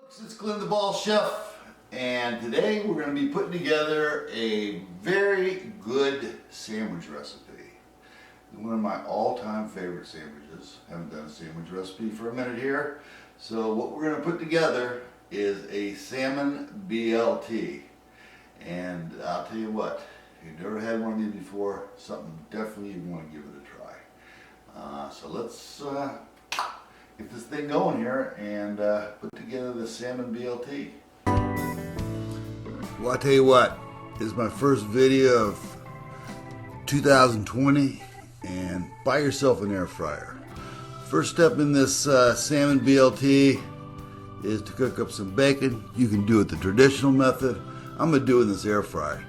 It's Glenn the Ball Chef, and today we're going to be putting together a very good sandwich recipe. One of my all-time favorite sandwiches. Haven't done a sandwich recipe for a minute here. So what we're going to put together is a salmon BLT. And I'll tell you what, if you've never had one of these before, something definitely you want to give it a try. So let's get this thing going here and put together the salmon BLT. Well, I tell you what, this is my first video of 2020, and buy yourself an air fryer. First step in this salmon BLT is to cook up some bacon. You can do it the traditional method. I'm going to do it in this air fryer.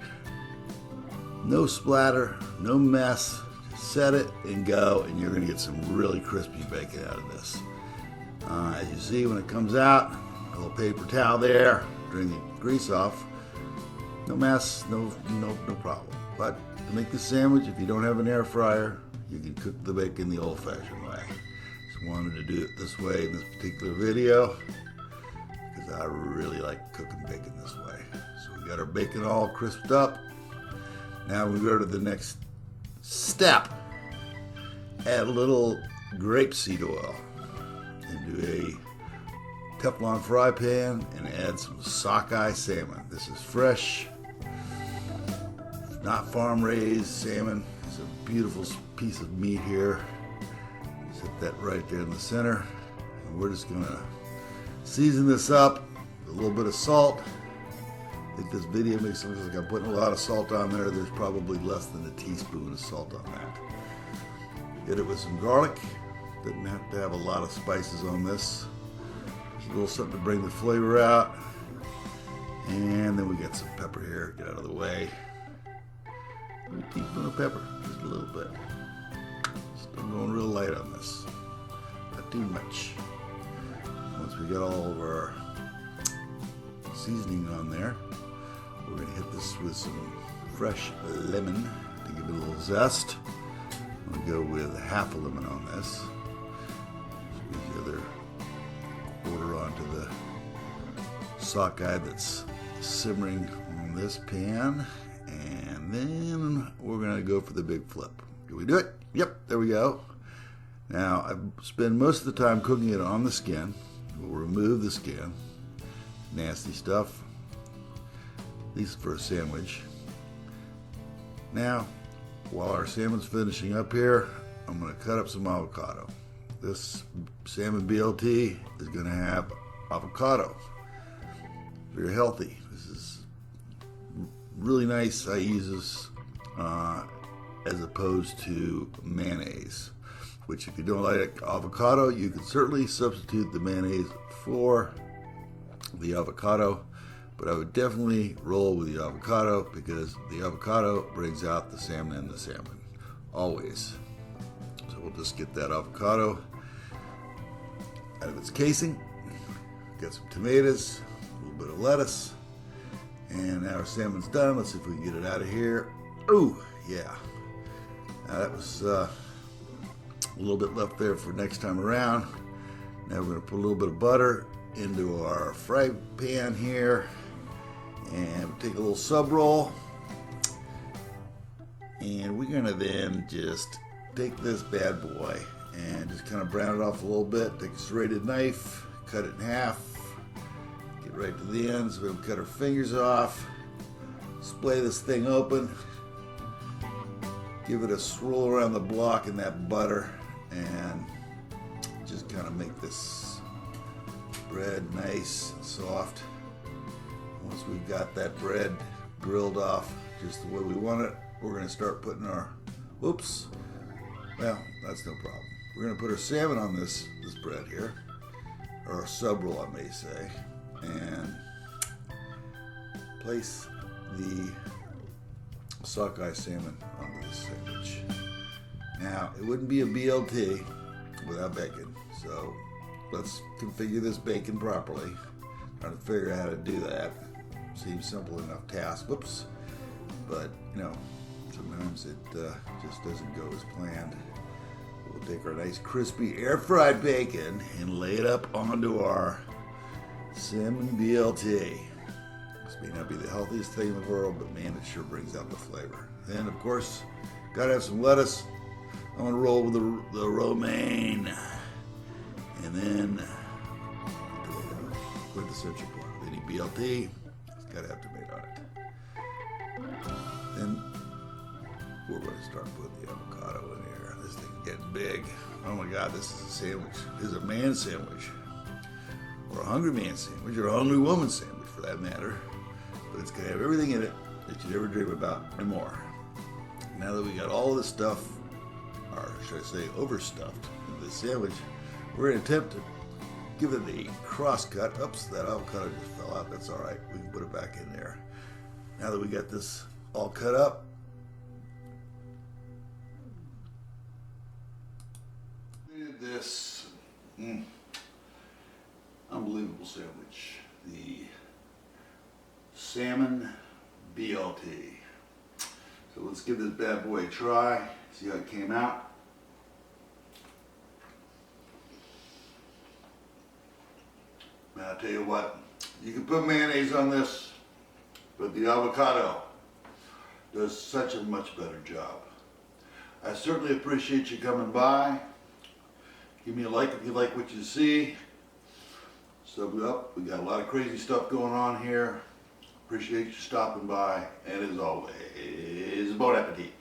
No splatter, no mess. Set it and go, and you're going to get some really crispy bacon out of this. As you see, when it comes out, a little paper towel there, drain the grease off. No mess, no problem. But to make this sandwich, if you don't have an air fryer, you can cook the bacon the old-fashioned way. Just wanted to do it this way in this particular video because I really like cooking bacon this way. So we got our bacon all crisped up. Now we go to the next step. Add a little grapeseed oil into a Teflon fry pan and add some sockeye salmon. This is fresh, not farm raised salmon. It's a beautiful piece of meat here. Set that right there in the center. And we're just gonna season this up with a little bit of salt. I think this video makes it look like I'm putting a lot of salt on there. There's probably less than a teaspoon of salt on that. Hit it with some garlic. Doesn't have to have a lot of spices on this. Just a little something to bring the flavor out. And then we got some pepper here. Get out of the way. A teaspoon of pepper, just a little bit. Still going real light on this. Not too much. Once we get all of our seasoning on there, we're going to hit this with some fresh lemon to give it a little zest. I'm going to go with half a lemon on this. Squeeze the other quarter onto the sockeye that's simmering on this pan. And then we're going to go for the big flip. Do we do it? Yep, there we go. Now, I spend most of the time cooking it on the skin. We'll remove the skin. Nasty stuff. At least for a sandwich. Now, while our salmon's finishing up here, I'm going to cut up some avocado. This salmon BLT is going to have avocado. Very healthy. This is really nice. I use this as opposed to mayonnaise, which if you don't like avocado, you can certainly substitute the mayonnaise for the avocado, but I would definitely roll with the avocado because the avocado brings out the salmon in the salmon, always. So we'll just get that avocado out of its casing, got some tomatoes, a little bit of lettuce, and now our salmon's done. Let's see if we can get it out of here. Ooh, yeah. Now that was a little bit left there for next time around. Now we're going to put a little bit of butter into our fry pan here, and we'll take a little sub roll, and we're gonna then just take this bad boy and just kind of brown it off a little bit. Take a serrated knife, cut it in half, get right to the end so we can cut our fingers off, splay this thing open, give it a swirl around the block in that butter, and just kind of make this bread nice and soft. Once we've got that bread grilled off just the way we want it, we're going to start putting our, whoops, well, that's no problem. We're going to put our salmon on this bread here, or a sub roll I may say, and place the sockeye salmon onto this sandwich. Now, it wouldn't be a BLT without bacon, so let's configure this bacon properly. Trying to figure out how to do that. Seems simple enough task. Whoops. But, you know, sometimes it just doesn't go as planned. We'll take our nice crispy air fried bacon and lay it up onto our Salmon BLT. This may not be the healthiest thing in the world, but man, it sure brings out the flavor. Then, of course, gotta have some lettuce. I'm gonna roll with the romaine. And then, tomato. Quit the search for any BLT. It's gotta have tomato on it. Then, we're gonna start putting the avocado in here. This thing's getting big. Oh my God, this is a sandwich. This is a man sandwich. Or a hungry man sandwich, or a hungry woman sandwich for that matter. But it's gonna have everything in it that you'd ever dream about and more. Now that we got all this stuff, or should I say overstuffed, in this sandwich, we're gonna attempt to give it the cross cut. Oops, that avocado just fell out. That's all right. We can put it back in there. Now that we got this all cut up, this unbelievable sandwich, the Salmon BLT. So let's give this bad boy a try, see how it came out. Now I'll tell you what, you can put mayonnaise on this, but the avocado does such a much better job. I certainly appreciate you coming by. Give me a like if you like what you see. Sub up. We got a lot of crazy stuff going on here. Appreciate you stopping by. And as always, bon appetit.